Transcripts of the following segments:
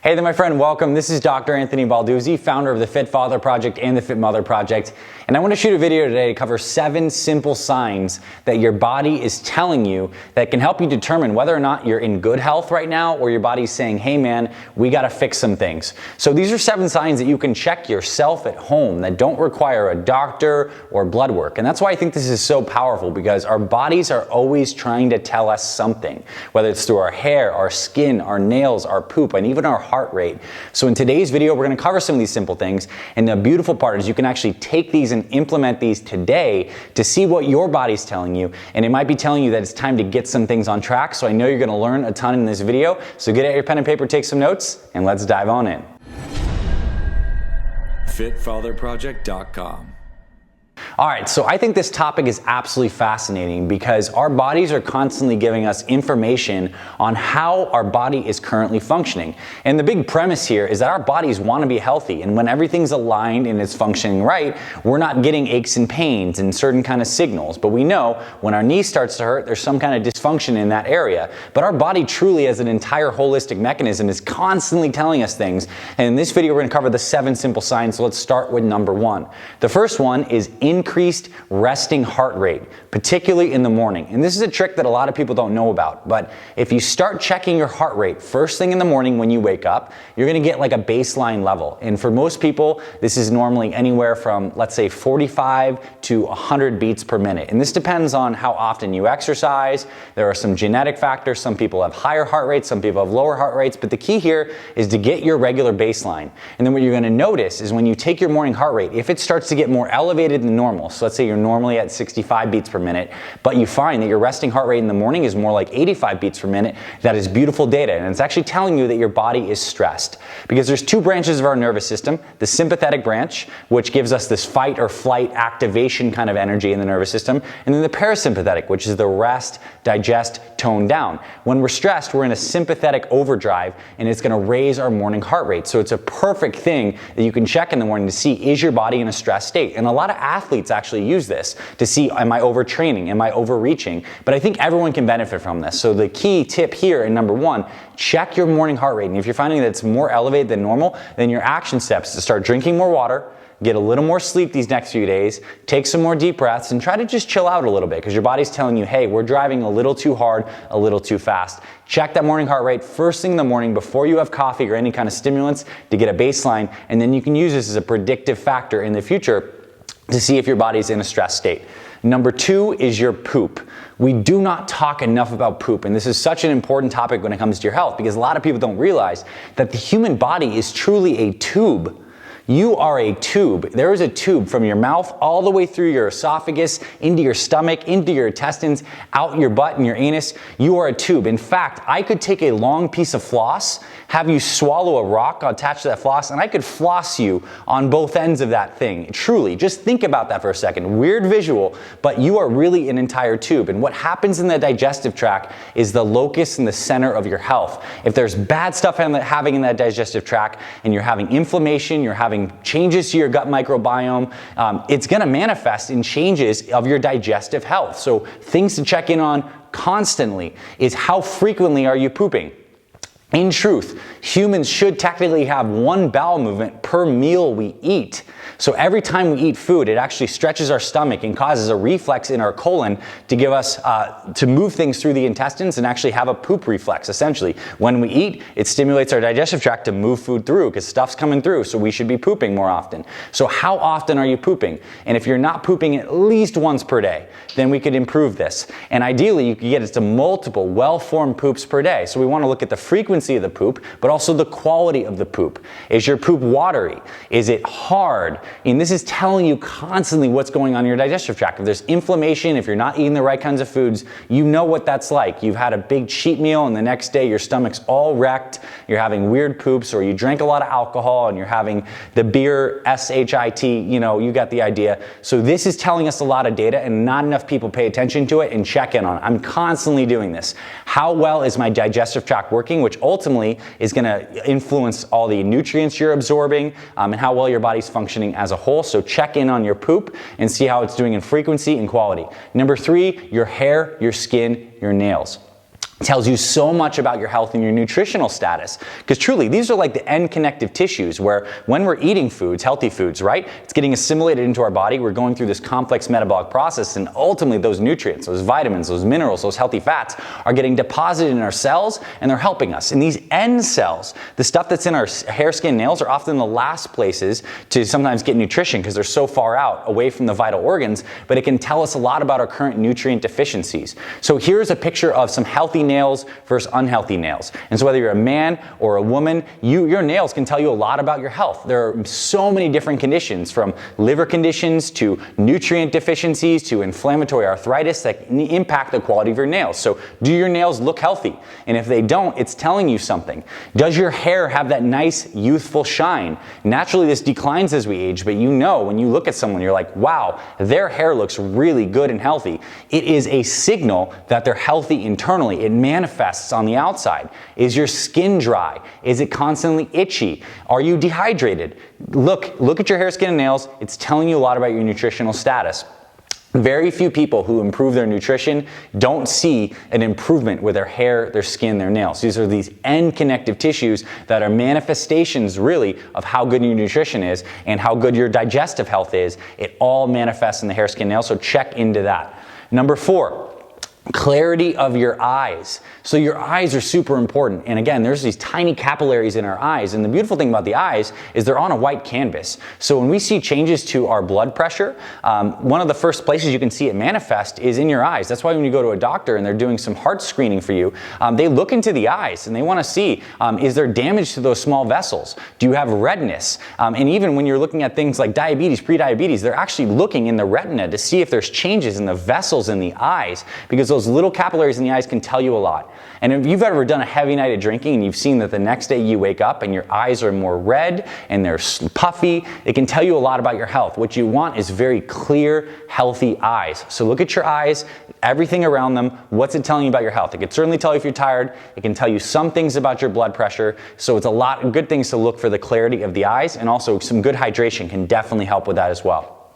Hey there, my friend, welcome. This is Dr. Anthony Balduzzi, founder of the Fit Father Project and the Fit Mother Project. And I want to shoot a video today to cover 7 simple signs that your body is telling you that can help you determine whether or not you're in good health right now or your body's saying, hey man, we got to fix some things. So these are 7 signs that you can check yourself at home that don't require a doctor or blood work. And that's why I think this is so powerful, because our bodies are always trying to tell us something, whether it's through our hair, our skin, our nails, our poop, and even our heart rate. So in today's video, we're going to cover some of these simple things. And the beautiful part is you can actually take these and implement these today to see what your body's telling you. And it might be telling you that it's time to get some things on track. So I know you're going to learn a ton in this video. So get out your pen and paper, take some notes, and let's dive on in. FitFatherProject.com. All right, so I think this topic is absolutely fascinating because our bodies are constantly giving us information on how our body is currently functioning. And the big premise here is that our bodies want to be healthy, and when everything's aligned and it's functioning right, we're not getting aches and pains and certain kind of signals. But we know when our knee starts to hurt, there's some kind of dysfunction in that area. But our body truly, as an entire holistic mechanism, is constantly telling us things. And in this video, we're going to cover the 7 simple signs. So let's start with number 1. The first one is increased resting heart rate, particularly in the morning. And this is a trick that a lot of people don't know about. But if you start checking your heart rate first thing in the morning when you wake up, you're going to get like a baseline level. And for most people, this is normally anywhere from, let's say, 45 to 100 beats per minute. And this depends on how often you exercise. There are some genetic factors. Some people have higher heart rates, some people have lower heart rates. But the key here is to get your regular baseline. And then what you're going to notice is when you take your morning heart rate, if it starts to get more elevated than normal, so let's say you're normally at 65 beats per minute, but you find that your resting heart rate in the morning is more like 85 beats per minute, that is beautiful data. And it's actually telling you that your body is stressed. Because there's 2 branches of our nervous system, the sympathetic branch, which gives us this fight or flight activation kind of energy in the nervous system, and then the parasympathetic, which is the rest, digest, tone down. When we're stressed, we're in a sympathetic overdrive, and it's going to raise our morning heart rate. So it's a perfect thing that you can check in the morning to see, is your body in a stress state? And a lot of athletes actually use this to see, am I overtraining? Am I overreaching? But I think everyone can benefit from this. So the key tip here in number 1, check your morning heart rate. And if you're finding that it's more elevated than normal, then your action steps to start drinking more water, get a little more sleep these next few days, take some more deep breaths, and try to just chill out a little bit because your body's telling you, hey, we're driving a little too hard, a little too fast. Check that morning heart rate first thing in the morning before you have coffee or any kind of stimulants to get a baseline, and then you can use this as a predictive factor in the future to see if your body's in a stress state. Number 2 is your poop. We do not talk enough about poop, and this is such an important topic when it comes to your health because a lot of people don't realize that the human body is truly a tube. You are a tube. There is a tube from your mouth all the way through your esophagus, into your stomach, into your intestines, out your butt and your anus. You are a tube. In fact, I could take a long piece of floss, have you swallow a rock attached to that floss, and I could floss you on both ends of that thing. Truly, just think about that for a second. Weird visual, but you are really an entire tube. And what happens in the digestive tract is the locus in the center of your health. If there's bad stuff having in that digestive tract and you're having inflammation, you're having changes to your gut microbiome, it's going to manifest in changes of your digestive health. So things to check in on constantly is how frequently are you pooping? In truth, humans should technically have 1 bowel movement per meal we eat. So every time we eat food, it actually stretches our stomach and causes a reflex in our colon to give us, to move things through the intestines and actually have a poop reflex, essentially. When we eat, it stimulates our digestive tract to move food through because stuff's coming through, so we should be pooping more often. So how often are you pooping? And if you're not pooping at least once per day, then we could improve this. And ideally, you could get it to multiple well-formed poops per day. So we want to look at the frequency of the poop, but also the quality of the poop. Is your poop watery? Is it hard? And this is telling you constantly what's going on in your digestive tract. If there's inflammation, if you're not eating the right kinds of foods, you know what that's like. You've had a big cheat meal and the next day your stomach's all wrecked, you're having weird poops, or you drank a lot of alcohol and you're having the beer SHIT, you got the idea. So this is telling us a lot of data and not enough people pay attention to it and check in on it. I'm constantly doing this. How well is my digestive tract working, which ultimately is going to influence all the nutrients you're absorbing and how well your body's functioning as a whole. So check in on your poop and see how it's doing in frequency and quality. Number 3, your hair, your skin, your nails. tells you so much about your health and your nutritional status. Because truly, these are like the end connective tissues where when we're eating foods, healthy foods, right, it's getting assimilated into our body. We're going through this complex metabolic process, and ultimately those nutrients, those vitamins, those minerals, those healthy fats are getting deposited in our cells, and they're helping us. And these end cells, the stuff that's in our hair, skin, nails, are often the last places to sometimes get nutrition because they're so far out away from the vital organs, but it can tell us a lot about our current nutrient deficiencies. So here's a picture of some healthy nails versus unhealthy nails. And so whether you're a man or a woman, your nails can tell you a lot about your health. There are so many different conditions, from liver conditions to nutrient deficiencies to inflammatory arthritis, that impact the quality of your nails. So do your nails look healthy? And if they don't, it's telling you something. Does your hair have that nice youthful shine? Naturally, this declines as we age, but you know when you look at someone, you're like, wow, their hair looks really good and healthy. It is a signal that they're healthy internally. It manifests on the outside. Is your skin dry? Is it constantly itchy? Are you dehydrated? Look at your hair, skin, and nails. It's telling you a lot about your nutritional status. Very few people who improve their nutrition don't see an improvement with their hair, their skin, their nails. These are these end connective tissues that are manifestations really of how good your nutrition is and how good your digestive health is. It all manifests in the hair, skin, nails, so check into that. Number 4. Clarity of your eyes. So your eyes are super important. And again, there's these tiny capillaries in our eyes. And the beautiful thing about the eyes is they're on a white canvas. So when we see changes to our blood pressure, one of the first places you can see it manifest is in your eyes. That's why when you go to a doctor and they're doing some heart screening for you, they look into the eyes and they want to see, is there damage to those small vessels? Do you have redness? And even when you're looking at things like diabetes, prediabetes, they're actually looking in the retina to see if there's changes in the vessels in the eyes, because those little capillaries in the eyes can tell you a lot. And if you've ever done a heavy night of drinking and you've seen that the next day you wake up and your eyes are more red and they're puffy, it can tell you a lot about your health. What you want is very clear, healthy eyes. So look at your eyes, everything around them. What's it telling you about your health? It can certainly tell you if you're tired. It can tell you some things about your blood pressure. So it's a lot of good things to look for the clarity of the eyes, and also some good hydration can definitely help with that as well.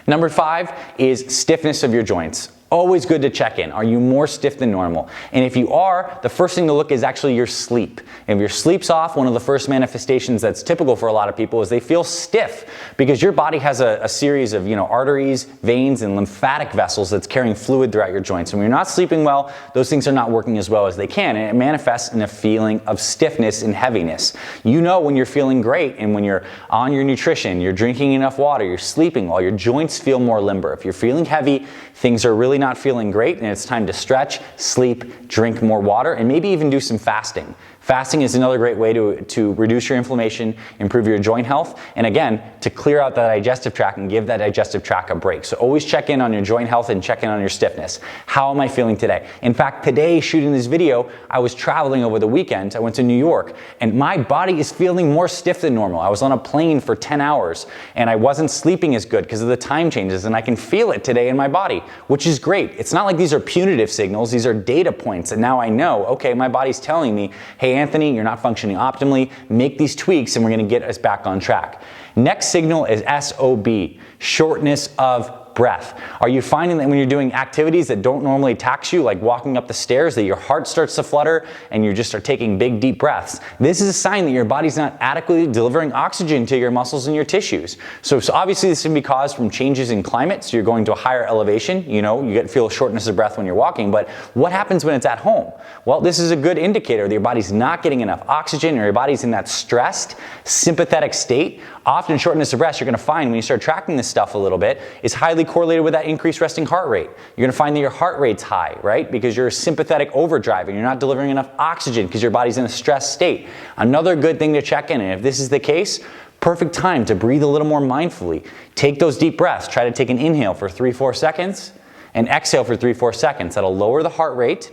Number 5 is stiffness of your joints. Always good to check in. Are you more stiff than normal? And if you are, the first thing to look is actually your sleep. If your sleep's off, one of the first manifestations that's typical for a lot of people is they feel stiff, because your body has a series of arteries, veins, and lymphatic vessels that's carrying fluid throughout your joints. And when you're not sleeping well, those things are not working as well as they can, and it manifests in a feeling of stiffness and heaviness. You know when you're feeling great and when you're on your nutrition, you're drinking enough water, you're sleeping well, your joints feel more limber. If you're feeling heavy, things are really not feeling great, and it's time to stretch, sleep, drink more water, and maybe even do some fasting. Fasting is another great way to reduce your inflammation, improve your joint health, and again, to clear out that digestive tract and give that digestive tract a break. So always check in on your joint health and check in on your stiffness. How am I feeling today? In fact, today, shooting this video, I was traveling over the weekend. I went to New York, and my body is feeling more stiff than normal. I was on a plane for 10 hours, and I wasn't sleeping as good because of the time changes, and I can feel it today in my body, which is great. It's not like these are punitive signals. These are data points, and now I know, okay, my body's telling me, hey, Anthony, you're not functioning optimally. Make these tweaks and we're going to get us back on track. Next signal is SOB, shortness of breath. Are you finding that when you're doing activities that don't normally tax you, like walking up the stairs, that your heart starts to flutter and you just start taking big, deep breaths? This is a sign that your body's not adequately delivering oxygen to your muscles and your tissues. So obviously this can be caused from changes in climate. So you're going to a higher elevation, you feel shortness of breath when you're walking, but what happens when it's at home? Well, this is a good indicator that your body's not getting enough oxygen, or your body's in that stressed, sympathetic state. Often shortness of breath, you're going to find when you start tracking this stuff a little bit, is highly correlated with that increased resting heart rate. You're going to find that your heart rate's high, right? Because you're sympathetic overdrive and you're not delivering enough oxygen because your body's in a stressed state. Another good thing to check in, and if this is the case, perfect time to breathe a little more mindfully. Take those deep breaths. Try to take an inhale for 3-4 seconds and exhale for 3-4 seconds. That'll lower the heart rate,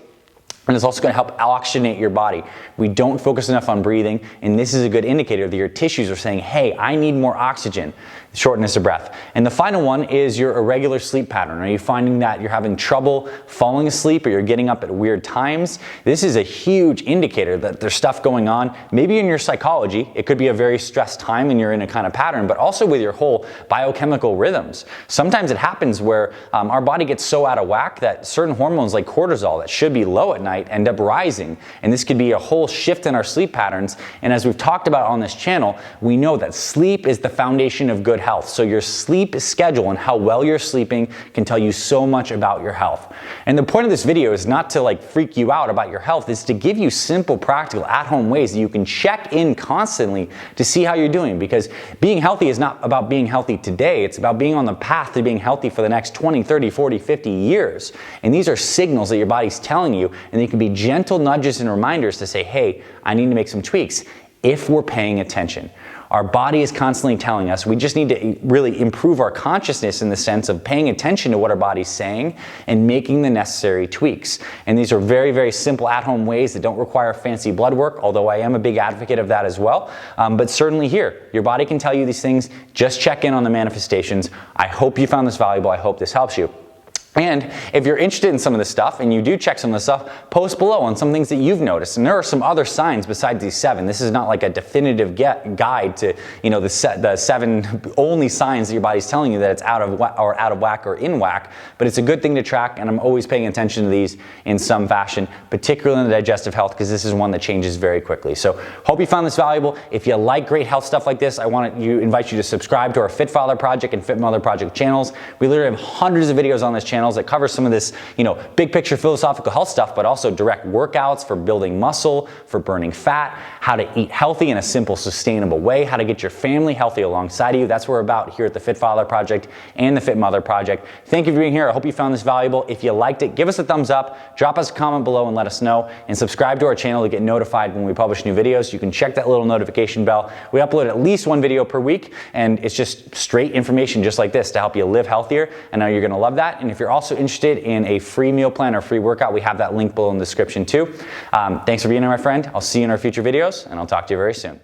and it's also going to help oxygenate your body. We don't focus enough on breathing, and this is a good indicator that your tissues are saying, hey, I need more oxygen. Shortness of breath. And the final one is your irregular sleep pattern. Are you finding that you're having trouble falling asleep, or you're getting up at weird times? This is a huge indicator that there's stuff going on, maybe in your psychology. It could be a very stressed time and you're in a kind of pattern, but also with your whole biochemical rhythms. Sometimes it happens where our body gets so out of whack that certain hormones like cortisol that should be low at night night end up rising. And this could be a whole shift in our sleep patterns. And as we've talked about on this channel, we know that sleep is the foundation of good health. So your sleep schedule and how well you're sleeping can tell you so much about your health. And the point of this video is not to like freak you out about your health, it's to give you simple, practical, at-home ways that you can check in constantly to see how you're doing. Because being healthy is not about being healthy today, it's about being on the path to being healthy for the next 20, 30, 40, 50 years. And these are signals that your body's telling you, and they can be gentle nudges and reminders to say, hey, I need to make some tweaks if we're paying attention. Our body is constantly telling us. We just need to really improve our consciousness in the sense of paying attention to what our body's saying and making the necessary tweaks. And these are very, very simple at-home ways that don't require fancy blood work, although I am a big advocate of that as well. But certainly here, your body can tell you these things. Just check in on the manifestations. I hope you found this valuable. I hope this helps you. And if you're interested in some of this stuff and you do check some of this stuff, post below on some things that you've noticed. And there are some other signs besides these 7. This is not like a definitive guide to, you know, the 7 only signs that your body's telling you that it's out of whack or in whack. But it's a good thing to track, and I'm always paying attention to these in some fashion, particularly in the digestive health, because this is one that changes very quickly. So hope you found this valuable. If you like great health stuff like this, I invite you to subscribe to our Fit Father Project and Fit Mother Project channels. We literally have hundreds of videos on this channel that cover some of this, you know, big picture philosophical health stuff, but also direct workouts for building muscle, for burning fat, how to eat healthy in a simple, sustainable way, how to get your family healthy alongside of you. That's what we're about here at the Fit Father Project and the Fit Mother Project. Thank you for being here. I hope you found this valuable. If you liked it, give us a thumbs up, drop us a comment below and let us know, and subscribe to our channel to get notified when we publish new videos. You can check that little notification bell. We upload at least 1 video per week, and it's just straight information just like this to help you live healthier. And now you're going to love that. And if you're also interested in a free meal plan or free workout, we have that link below in the description too. Thanks for being here, my friend. I'll see you in our future videos, and I'll talk to you very soon.